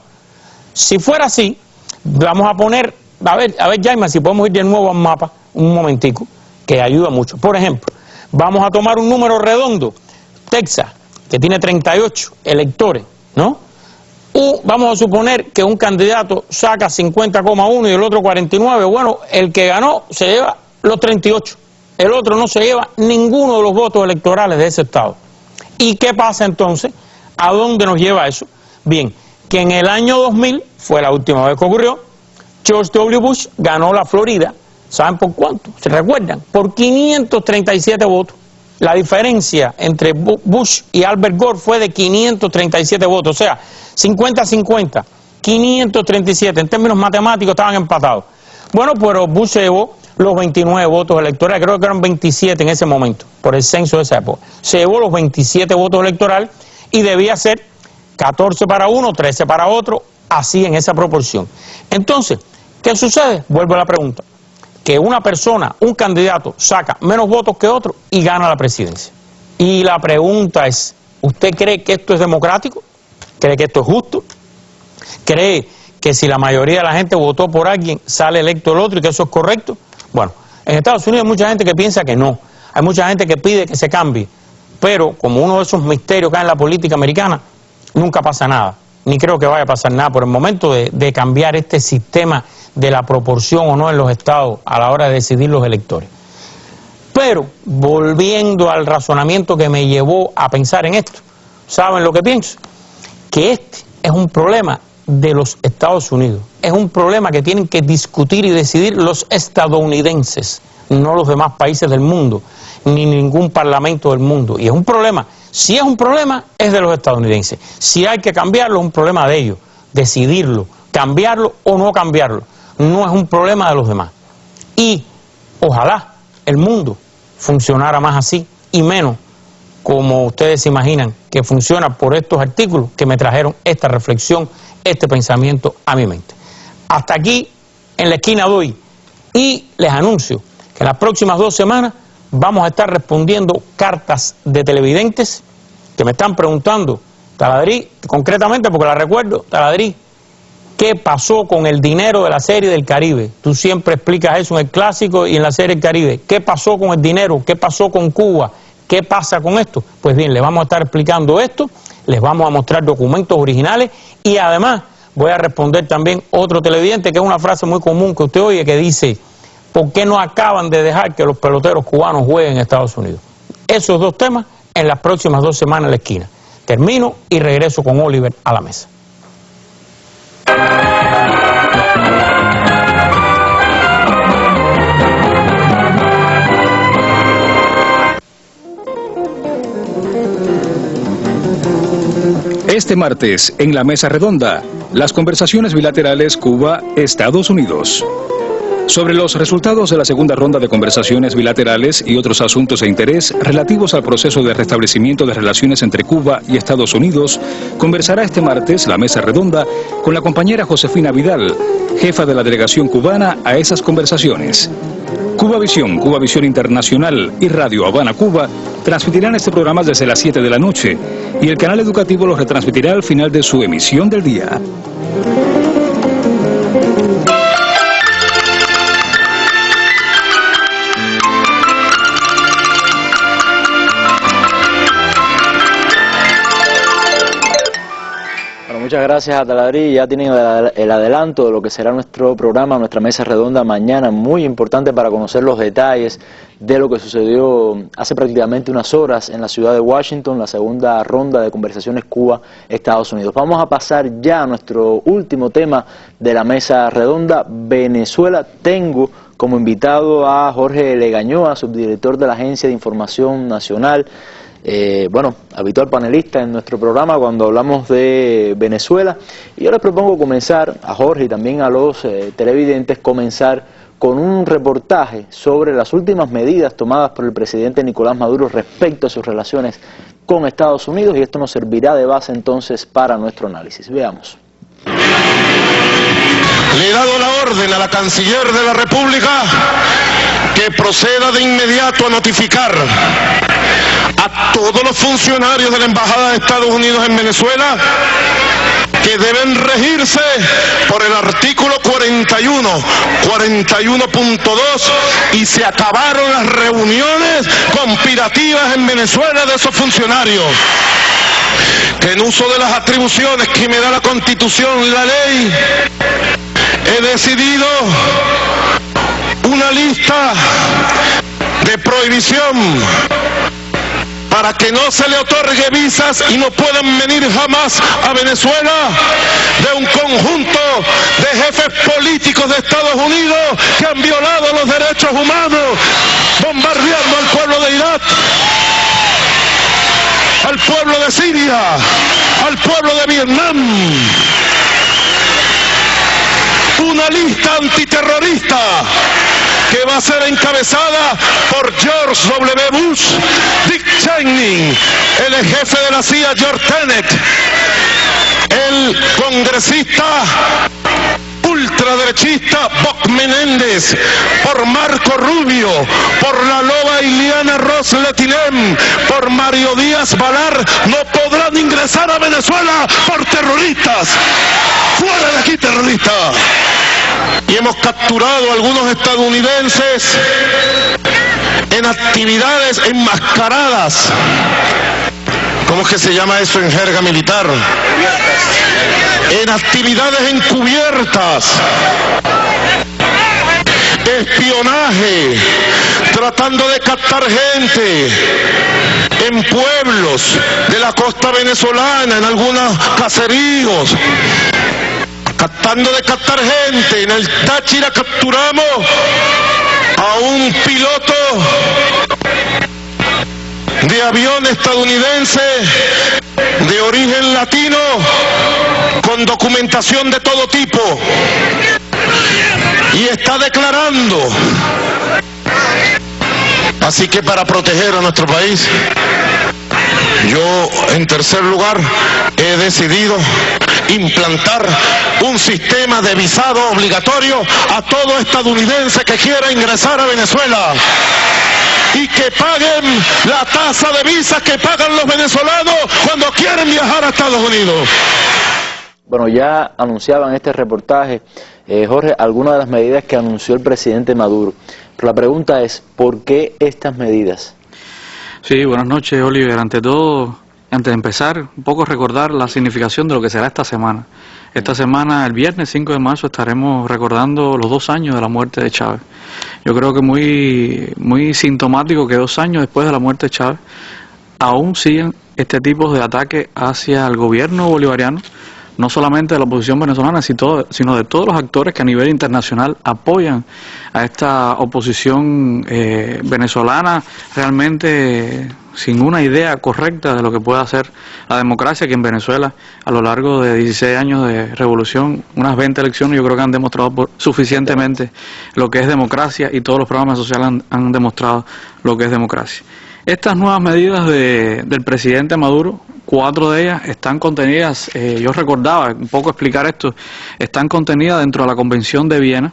Si fuera así, vamos a poner, a ver Jaime, si podemos ir de nuevo al mapa, un momentico, que ayuda mucho. Por ejemplo, vamos a tomar un número redondo, Texas, que tiene 38 electores, ¿no? Vamos a suponer que un candidato saca 50,1 y el otro 49, bueno, el que ganó se lleva los 38, el otro no se lleva ninguno de los votos electorales de ese estado. ¿Y qué pasa entonces? ¿A dónde nos lleva eso? Bien, que en el año 2000, fue la última vez que ocurrió, George W. Bush ganó la Florida. ¿Saben por cuánto? ¿Se recuerdan? Por 537 votos. La diferencia entre Bush y Albert Gore fue de 537 votos, o sea, 50-50, 537, en términos matemáticos estaban empatados. Bueno, pero Bush se llevó los 29 votos electorales, creo que eran 27 en ese momento, por el censo de esa época. Se llevó los 27 votos electorales y debía ser 14 para uno, 13 para otro, así en esa proporción. Entonces, ¿qué sucede? Vuelvo a la pregunta. Que una persona, un candidato, saca menos votos que otro y gana la presidencia. Y la pregunta es, ¿usted cree que esto es democrático? ¿Cree que esto es justo? ¿Cree que si la mayoría de la gente votó por alguien, sale electo el otro y que eso es correcto? Bueno, en Estados Unidos hay mucha gente que piensa que no. Hay mucha gente que pide que se cambie. Pero como uno de esos misterios que hay en la política americana, nunca pasa nada. Ni creo que vaya a pasar nada por el momento de cambiar este sistema de la proporción o no en los estados a la hora de decidir los electores. Pero, volviendo al razonamiento que me llevó a pensar en esto, ¿saben lo que pienso? Que este es un problema de los Estados Unidos. Es un problema que tienen que discutir y decidir los estadounidenses, no los demás países del mundo, ni ningún parlamento del mundo. Y es un problema. Si es un problema, es de los estadounidenses. Si hay que cambiarlo, es un problema de ellos. Decidirlo, cambiarlo o no cambiarlo. No es un problema de los demás. Y ojalá el mundo funcionara más así y menos como ustedes se imaginan que funciona por estos artículos que me trajeron esta reflexión, este pensamiento a mi mente. Hasta aquí en la esquina de hoy. Y les anuncio que en las próximas 2 semanas vamos a estar respondiendo cartas de televidentes que me están preguntando, Taladrí, concretamente porque la recuerdo, Taladrí, ¿qué pasó con el dinero de la Serie del Caribe? Tú siempre explicas eso en el Clásico y en la Serie del Caribe. ¿Qué pasó con el dinero? ¿Qué pasó con Cuba? ¿Qué pasa con esto? Pues bien, les vamos a estar explicando esto, les vamos a mostrar documentos originales y además voy a responder también otro televidente, que es una frase muy común que usted oye, que dice, ¿por qué no acaban de dejar que los peloteros cubanos jueguen en Estados Unidos? Esos 2 temas en las próximas 2 semanas en la esquina. Termino y regreso con Oliver a la mesa. Este martes, en la Mesa Redonda, las conversaciones bilaterales Cuba-Estados Unidos. Sobre los resultados de la segunda ronda de conversaciones bilaterales y otros asuntos de interés relativos al proceso de restablecimiento de relaciones entre Cuba y Estados Unidos, conversará este martes la Mesa Redonda con la compañera Josefina Vidal, jefa de la delegación cubana a esas conversaciones. Cuba Visión Internacional y Radio Habana, Cuba, transmitirán este programa desde las 7 de la noche y el canal educativo lo retransmitirá al final de su emisión del día. Muchas gracias a Taladrí, ya tienen el adelanto de lo que será nuestro programa, nuestra mesa redonda mañana, muy importante para conocer los detalles de lo que sucedió hace prácticamente unas horas en la ciudad de Washington, la segunda ronda de conversaciones Cuba-Estados Unidos. Vamos a pasar ya a nuestro último tema de la mesa redonda, Venezuela. Tengo como invitado a Jorge Legañoa, subdirector de la Agencia de Información Nacional, habitual panelista en nuestro programa cuando hablamos de Venezuela. Y yo les propongo comenzar, a Jorge y también a los televidentes, comenzar con un reportaje sobre las últimas medidas tomadas por el presidente Nicolás Maduro respecto a sus relaciones con Estados Unidos, y esto nos servirá de base entonces para nuestro análisis. Veamos. Le he dado la orden a la canciller de la República que proceda de inmediato a notificar a todos los funcionarios de la Embajada de Estados Unidos en Venezuela que deben regirse por el artículo 41.2 y se acabaron las reuniones conspirativas en Venezuela de esos funcionarios. Que en uso de las atribuciones que me da la Constitución y la ley, he decidido una lista de prohibición para para que no se le otorgue visas y no puedan venir jamás a Venezuela, de un conjunto de jefes políticos de Estados Unidos que han violado los derechos humanos, bombardeando al pueblo de Irak, al pueblo de Siria, al pueblo de Vietnam. Una lista antiterrorista que va a ser encabezada por George W. Bush, Dick Cheney, el jefe de la CIA George Tenet, el congresista ultraderechista Bob Menéndez, por Marco Rubio, por la loba Ileana Ros-Letinem, por Mario Díaz Balar, no podrán ingresar a Venezuela por terroristas. ¡Fuera de aquí, terroristas! Y hemos capturado a algunos estadounidenses en actividades enmascaradas. ¿Cómo es que se llama eso en jerga militar? En actividades encubiertas, espionaje, tratando de captar gente en pueblos de la costa venezolana, en algunos caseríos, tratando de captar gente. En el Táchira capturamos a un piloto de avión estadounidense de origen latino con documentación de todo tipo, y está declarando. Así que para proteger a nuestro país, yo en tercer lugar he decidido implantar un sistema de visado obligatorio a todo estadounidense que quiera ingresar a Venezuela, y que paguen la tasa de visas que pagan los venezolanos cuando quieren viajar a Estados Unidos. Bueno, ya anunciaban en este reportaje, Jorge, algunas de las medidas que anunció el presidente Maduro. Pero la pregunta es, ¿por qué estas medidas? Sí, buenas noches, Oliver. Ante todo, antes de empezar, un poco recordar la significación de lo que será esta semana. Esta semana, el viernes 5 de marzo, estaremos recordando los 2 años de la muerte de Chávez. Yo creo que muy sintomático que 2 años después de la muerte de Chávez, aún siguen este tipo de ataques hacia el gobierno bolivariano, no solamente de la oposición venezolana, sino de todos los actores que a nivel internacional apoyan a esta oposición venezolana, realmente sin una idea correcta de lo que puede hacer la democracia, que en Venezuela, a lo largo de 16 años de revolución, unas 20 elecciones, yo creo que han demostrado suficientemente lo que es democracia, y todos los programas sociales han demostrado lo que es democracia. Estas nuevas medidas del presidente Maduro, 4 de ellas están contenidas, yo recordaba un poco explicar esto, están contenidas dentro de la Convención de Viena,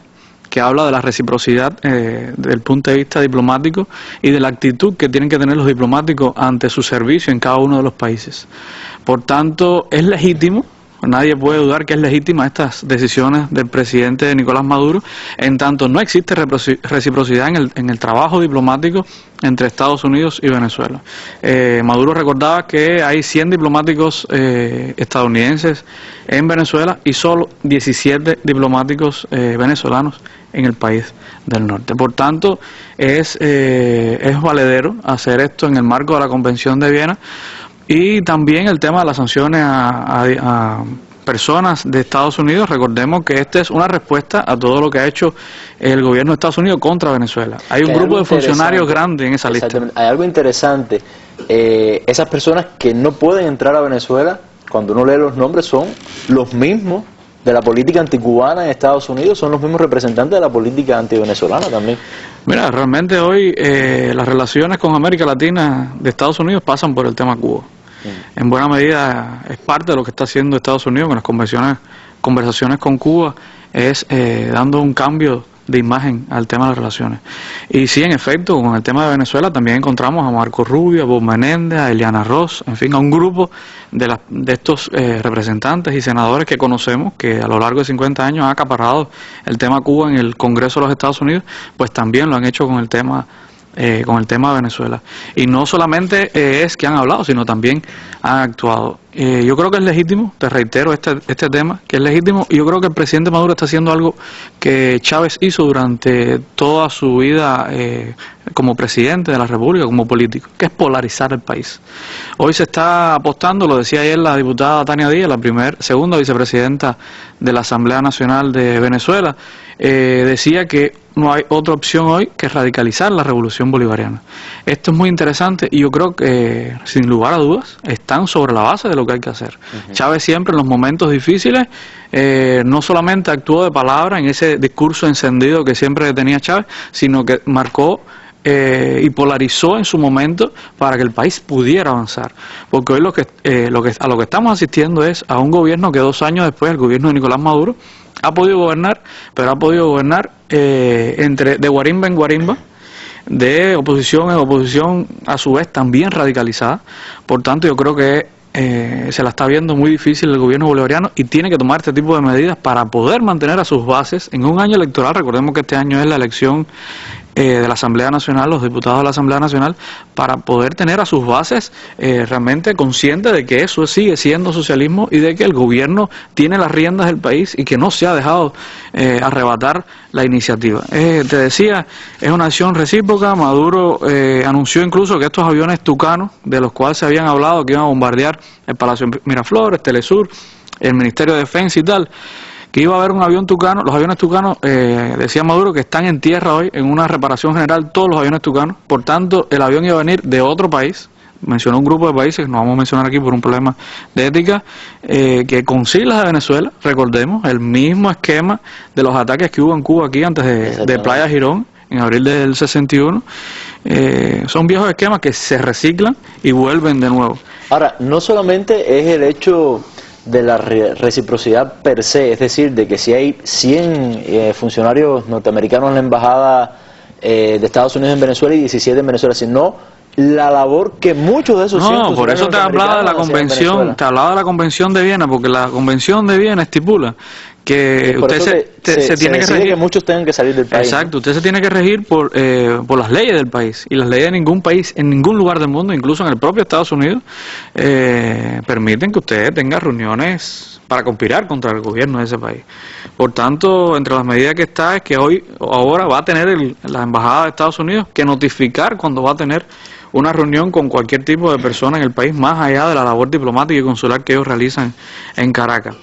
que habla de la reciprocidad desde el punto de vista diplomático y de la actitud que tienen que tener los diplomáticos ante su servicio en cada uno de los países. Por tanto, es legítimo, nadie puede dudar que es legítima estas decisiones del presidente Nicolás Maduro, en tanto no existe reciprocidad en el trabajo diplomático entre Estados Unidos y Venezuela. Maduro recordaba que hay 100 diplomáticos estadounidenses en Venezuela y solo 17 diplomáticos venezolanos en el país del norte. Por tanto, es valedero hacer esto en el marco de la Convención de Viena. Y también el tema de las sanciones a personas de Estados Unidos. Recordemos que esta es una respuesta a todo lo que ha hecho el gobierno de Estados Unidos contra Venezuela. Hay un grupo de funcionarios grande en esa lista. Hay algo interesante. Esas personas que no pueden entrar a Venezuela, cuando uno lee los nombres, son los mismos de la política anticubana en Estados Unidos, son los mismos representantes de la política antivenezolana también. Mira, realmente hoy las relaciones con América Latina de Estados Unidos pasan por el tema Cuba. En buena medida es parte de lo que está haciendo Estados Unidos con las conversaciones con Cuba, es dando un cambio de imagen al tema de las relaciones. Y sí, en efecto, con el tema de Venezuela también encontramos a Marco Rubio, a Bob Menéndez, a Ileana Ros, en fin, a un grupo de estos representantes y senadores que conocemos, que a lo largo de 50 años han acaparado el tema Cuba en el Congreso de los Estados Unidos, pues también lo han hecho con el tema de Venezuela. Y no solamente es que han hablado, sino también han actuado. Yo creo que es legítimo, te reitero este tema, que es legítimo, y yo creo que el presidente Maduro está haciendo algo que Chávez hizo durante toda su vida como presidente de la República, como político, que es polarizar el país. Hoy se está apostando, lo decía ayer la diputada Tania Díaz, la segunda vicepresidenta de la Asamblea Nacional de Venezuela, decía que no hay otra opción hoy que radicalizar la revolución bolivariana. Esto es muy interesante y yo creo que, sin lugar a dudas, están sobre la base de lo que hay que hacer. Chávez siempre en los momentos difíciles no solamente actuó de palabra en ese discurso encendido que siempre tenía Chávez, sino que marcó y polarizó en su momento para que el país pudiera avanzar, porque hoy a lo que estamos asistiendo es a un gobierno que 2 años después, el gobierno de Nicolás Maduro, ha podido gobernar, pero ha podido gobernar de guarimba en guarimba, de oposición en oposición, a su vez también radicalizada. Por tanto, yo creo que se la está viendo muy difícil el gobierno bolivariano y tiene que tomar este tipo de medidas para poder mantener a sus bases en un año electoral. Recordemos que este año es la elección de la Asamblea Nacional, los diputados de la Asamblea Nacional, para poder tener a sus bases realmente conscientes de que eso sigue siendo socialismo y de que el gobierno tiene las riendas del país y que no se ha dejado arrebatar la iniciativa. Te decía, es una acción recíproca. Maduro anunció incluso que estos aviones tucanos, de los cuales se habían hablado que iban a bombardear el Palacio Miraflores, Telesur, el Ministerio de Defensa y tal, que iba a haber un avión tucano. Los aviones tucanos, decía Maduro, que están en tierra hoy en una reparación general, todos los aviones tucanos. Por tanto, el avión iba a venir de otro país. Mencionó un grupo de países, que no vamos a mencionar aquí por un problema de ética, que con siglas de Venezuela, recordemos, el mismo esquema de los ataques que hubo en Cuba aquí antes de Playa Girón, en abril del 61. Son viejos esquemas que se reciclan y vuelven de nuevo. Ahora, no solamente es el hecho de la reciprocidad per se, es decir, de que si hay 100 funcionarios norteamericanos en la embajada de Estados Unidos en Venezuela y 17 en Venezuela, sino la labor que muchos de esos 100 No, por eso te hablaba de la convención, de Viena, porque la convención de Viena estipula que usted se tiene que regir, que muchos tengan que salir del país. Exacto, usted se tiene que regir por las leyes del país, y las leyes de ningún país, en ningún lugar del mundo, incluso en el propio Estados Unidos, permiten que usted tenga reuniones para conspirar contra el gobierno de ese país. Por tanto, entre las medidas que está es que ahora va a tener la embajada de Estados Unidos que notificar cuando va a tener una reunión con cualquier tipo de persona en el país, más allá de la labor diplomática y consular que ellos realizan en Caracas.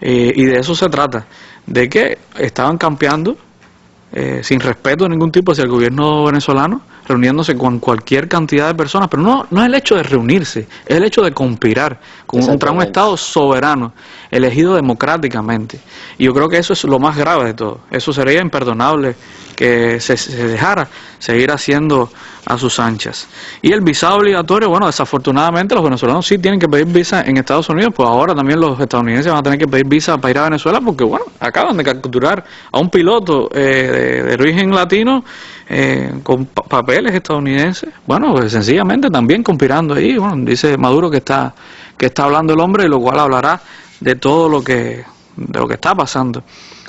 Y de eso se trata, de que estaban campeando sin respeto de ningún tipo hacia el gobierno venezolano, reuniéndose con cualquier cantidad de personas, pero no es el hecho de reunirse, es el hecho de conspirar contra un Estado soberano, elegido democráticamente. Y yo creo que eso es lo más grave de todo. Eso sería imperdonable que se dejara seguir haciendo a sus anchas. Y el visado obligatorio, bueno, desafortunadamente los venezolanos sí tienen que pedir visa en Estados Unidos, pues ahora también los estadounidenses van a tener que pedir visa para ir a Venezuela, porque bueno, acaban de capturar a un piloto de origen latino con papeles estadounidenses. Bueno, pues sencillamente también conspirando ahí. Bueno, dice Maduro que está hablando el hombre, y lo cual hablará de todo lo que está pasando.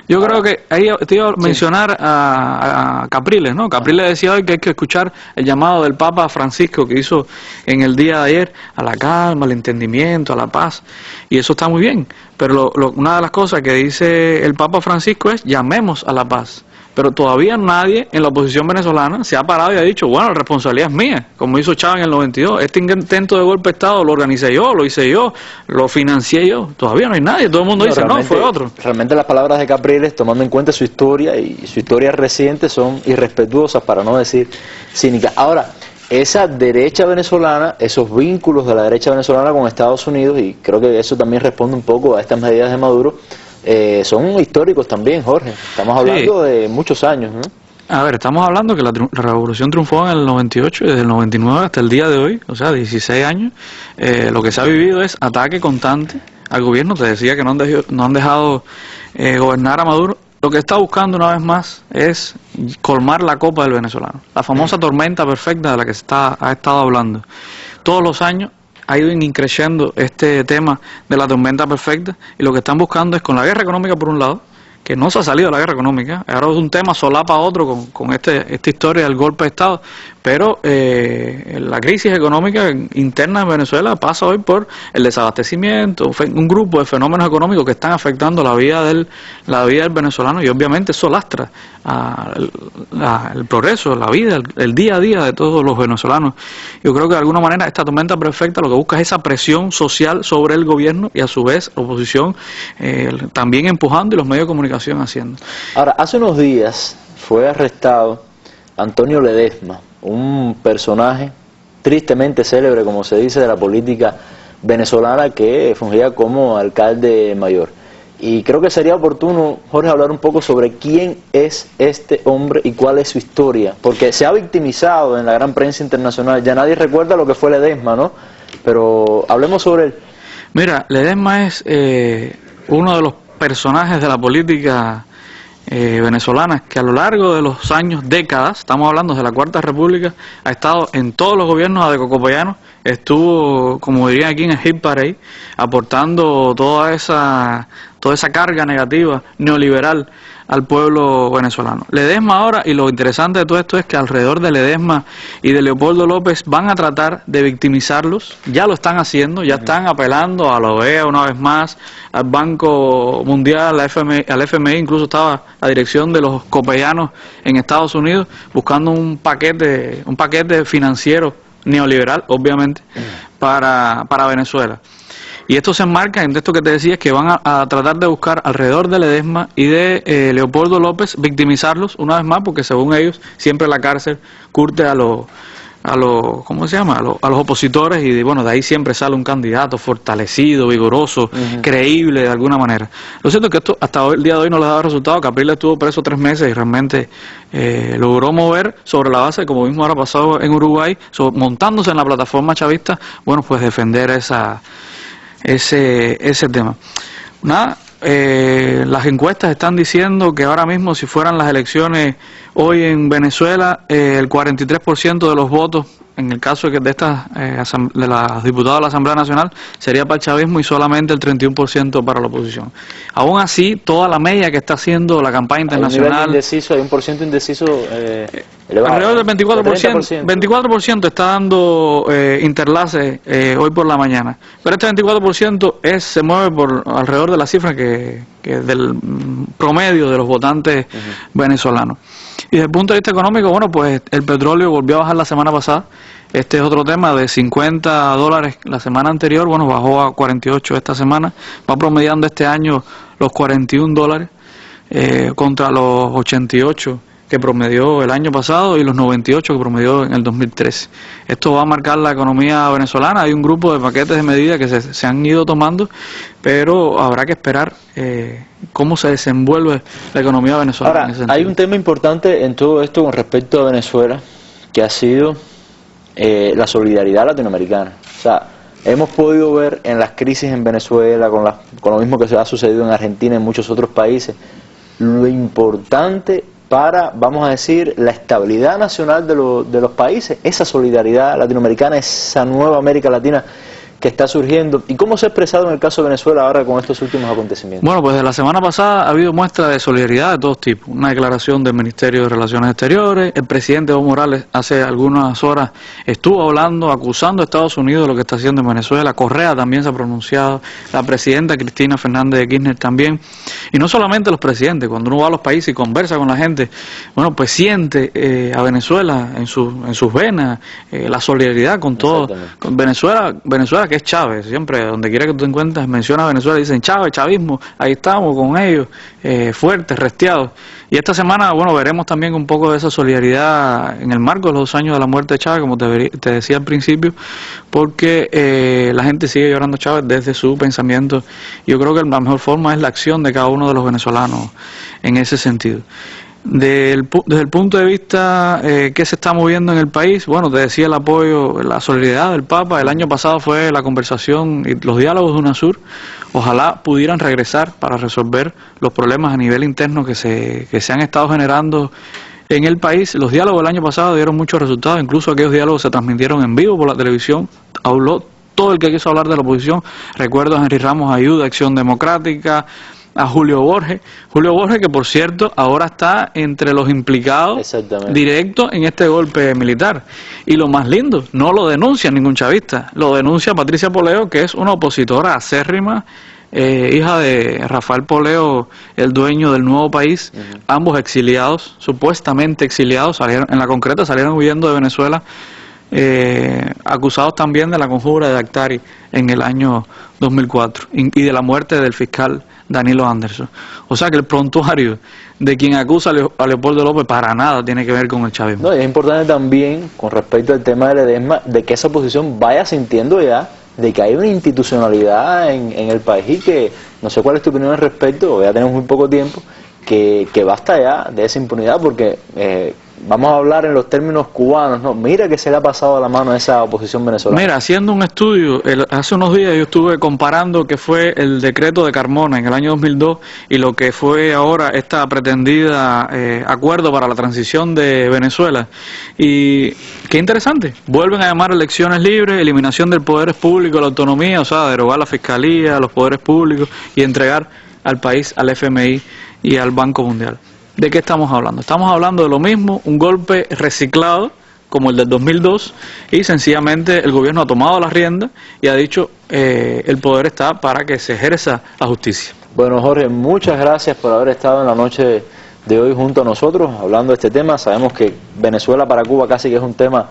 Yo creo que ahí te iba a mencionar a Capriles, ¿no? Capriles decía hoy que hay que escuchar el llamado del Papa Francisco que hizo en el día de ayer a la calma, al entendimiento, a la paz, y eso está muy bien, pero una de las cosas que dice el Papa Francisco es llamemos a la paz. Pero todavía nadie en la oposición venezolana se ha parado y ha dicho, bueno, la responsabilidad es mía, como hizo Chávez en el 92. Este intento de golpe de Estado lo organicé yo, lo hice yo, lo financié yo. Todavía no hay nadie, todo el mundo dice, no, fue otro. Realmente las palabras de Capriles, tomando en cuenta su historia y su historia reciente, son irrespetuosas, para no decir cínicas. Ahora, esa derecha venezolana, esos vínculos de la derecha venezolana con Estados Unidos, y creo que eso también responde un poco a estas medidas de Maduro, son históricos también, Jorge. Estamos hablando de muchos años, ¿no? A ver, estamos hablando que la revolución triunfó en el 98 y desde el 99 hasta el día de hoy, o sea, 16 años, lo que se ha vivido es ataque constante al gobierno. Te decía que no han dejado gobernar a Maduro. Lo que está buscando una vez más es colmar la copa del venezolano, la famosa tormenta perfecta de la que ha estado hablando. Todos los años ha ido increciendo este tema de la tormenta perfecta, y lo que están buscando es, con la guerra económica por un lado, que no se ha salido de la guerra económica, ahora es un tema solapa a otro con esta historia del golpe de Estado, pero la crisis económica interna en Venezuela pasa hoy por el desabastecimiento, un grupo de fenómenos económicos que están afectando la vida del venezolano, y obviamente eso lastra el progreso, la vida, el día a día de todos los venezolanos. Yo creo que de alguna manera esta tormenta perfecta lo que busca es esa presión social sobre el gobierno y a su vez la oposición también empujando y los medios de comunicación haciendo. Ahora, hace unos días fue arrestado Antonio Ledesma, un personaje tristemente célebre, como se dice, de la política venezolana, que fungía como alcalde mayor. Y creo que sería oportuno, Jorge, hablar un poco sobre quién es este hombre y cuál es su historia, porque se ha victimizado en la gran prensa internacional. Ya nadie recuerda lo que fue Ledesma, ¿no? Pero hablemos sobre él. Mira, Ledesma es uno de los personajes de la política venezolana que a lo largo de los años, décadas, estamos hablando de la Cuarta República, ha estado en todos los gobiernos adecocopayanos, estuvo, como dirían aquí, en el hit parade, aportando toda esa carga negativa neoliberal al pueblo venezolano. Ledesma ahora, y lo interesante de todo esto es que alrededor de Ledesma y de Leopoldo López van a tratar de victimizarlos, ya lo están haciendo, ya están apelando a la OEA una vez más, al Banco Mundial, al FMI, incluso estaba la dirección de los copellanos en Estados Unidos buscando un paquete financiero neoliberal, obviamente, para Venezuela. Y esto se enmarca en esto que te decía, es que van a tratar de buscar alrededor de Ledesma y de Leopoldo López, victimizarlos una vez más, porque según ellos siempre la cárcel curte a los ¿cómo se llama? A los opositores, y bueno, de ahí siempre sale un candidato fortalecido, vigoroso, creíble de alguna manera. Lo cierto es que esto hasta el día de hoy no les ha dado resultado. Capriles estuvo preso 3 meses y realmente logró mover sobre la base, como mismo ahora pasado en Uruguay, montándose en la plataforma chavista, bueno, pues defender ese tema. Nada, las encuestas están diciendo que ahora mismo, si fueran las elecciones hoy en Venezuela, el 43% de los votos, en el caso de las diputadas de la Asamblea Nacional, sería para el chavismo y solamente el 31% para la oposición. Aún así, toda la media que está haciendo la campaña internacional... Hay un por ciento indeciso elevado. Alrededor del 24%, 24% está dando Interlace hoy por la mañana. Pero este 24% se mueve por alrededor de la cifra que del promedio de los votantes venezolanos. Y desde el punto de vista económico, bueno, pues el petróleo volvió a bajar la semana pasada. Este es otro tema, de $50 la semana anterior, bueno, bajó a 48 esta semana. Va promediando este año los $41 contra los 88 que promedió el año pasado y los 98 que promedió en el 2013. Esto va a marcar la economía venezolana. Hay un grupo de paquetes de medidas que se han ido tomando, pero habrá que esperar cómo se desenvuelve la economía venezolana. Ahora, hay un tema importante en todo esto con respecto a Venezuela, que ha sido la solidaridad latinoamericana. O sea, hemos podido ver en las crisis en Venezuela, con lo mismo que se ha sucedido en Argentina y en muchos otros países, lo importante para, vamos a decir, la estabilidad nacional de los países, esa solidaridad latinoamericana, esa nueva América Latina que está surgiendo. ¿Y cómo se ha expresado en el caso de Venezuela ahora con estos últimos acontecimientos? Bueno, pues de la semana pasada ha habido muestras de solidaridad de todos tipos. Una declaración del Ministerio de Relaciones Exteriores, el presidente Evo Morales hace algunas horas estuvo hablando, acusando a Estados Unidos de lo que está haciendo en Venezuela. Correa también se ha pronunciado, la presidenta Cristina Fernández de Kirchner también. Y no solamente los presidentes, cuando uno va a los países y conversa con la gente, bueno, pues siente a Venezuela en sus venas, la solidaridad con todo, con Venezuela que es Chávez, siempre donde quiera que tú te encuentres menciona a Venezuela, dicen Chávez, chavismo, ahí estamos con ellos, fuertes, restiados. Y esta semana, bueno, veremos también un poco de esa solidaridad en el marco de los 2 años de la muerte de Chávez, como te decía al principio, porque la gente sigue llorando a Chávez desde su pensamiento. Yo creo que la mejor forma es la acción de cada uno de los venezolanos en ese sentido. Desde el punto de vista que se está moviendo en el país, bueno, te decía el apoyo, la solidaridad del Papa. El año pasado fue la conversación y los diálogos de UNASUR. Ojalá pudieran regresar para resolver los problemas a nivel interno que se han estado generando en el país. Los diálogos del año pasado dieron muchos resultados, incluso aquellos diálogos se transmitieron en vivo por la televisión. Habló todo el que quiso hablar de la oposición. Recuerdo a Henry Ramos Ayuda, Acción Democrática, a Julio Borges. Julio Borges, que por cierto ahora está entre los implicados directos en este golpe militar. Y lo más lindo, no lo denuncia ningún chavista, lo denuncia Patricia Poleo, que es una opositora acérrima, hija de Rafael Poleo, el dueño del Nuevo País, ambos exiliados, supuestamente exiliados, en la concreta salieron huyendo de Venezuela, acusados también de la conjura de Daktari en el año 2004 y de la muerte del fiscal Danilo Anderson. O sea que el prontuario de quien acusa a Leopoldo López para nada tiene que ver con el chavismo. No, y es importante también, con respecto al tema de Ledesma, de que esa oposición vaya sintiendo ya de que hay una institucionalidad en el país y que, no sé cuál es tu opinión al respecto, ya tenemos muy poco tiempo, que basta ya de esa impunidad, porque vamos a hablar en los términos cubanos, ¿no? Mira que se le ha pasado a la mano a esa oposición venezolana. Mira, haciendo un estudio, hace unos días yo estuve comparando que fue el decreto de Carmona en el año 2002 y lo que fue ahora esta pretendida acuerdo para la transición de Venezuela. Y qué interesante, vuelven a llamar elecciones libres, eliminación del poder público, la autonomía, o sea, derogar la fiscalía, los poderes públicos y entregar al país, al FMI y al Banco Mundial. ¿De qué estamos hablando? Estamos hablando de lo mismo, un golpe reciclado como el del 2002 y sencillamente el gobierno ha tomado las riendas y ha dicho el poder está para que se ejerza la justicia. Bueno, Jorge, muchas gracias por haber estado en la noche de hoy junto a nosotros hablando de este tema. Sabemos que Venezuela para Cuba casi que es un tema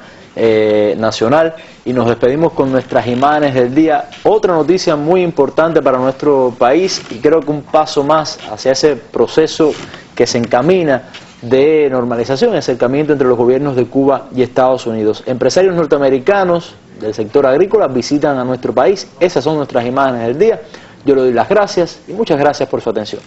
nacional y nos despedimos con nuestras imágenes del día. Otra noticia muy importante para nuestro país y creo que un paso más hacia ese proceso que se encamina de normalización, acercamiento entre los gobiernos de Cuba y Estados Unidos. Empresarios norteamericanos del sector agrícola visitan a nuestro país. Esas son nuestras imágenes del día. Yo le doy las gracias y muchas gracias por su atención.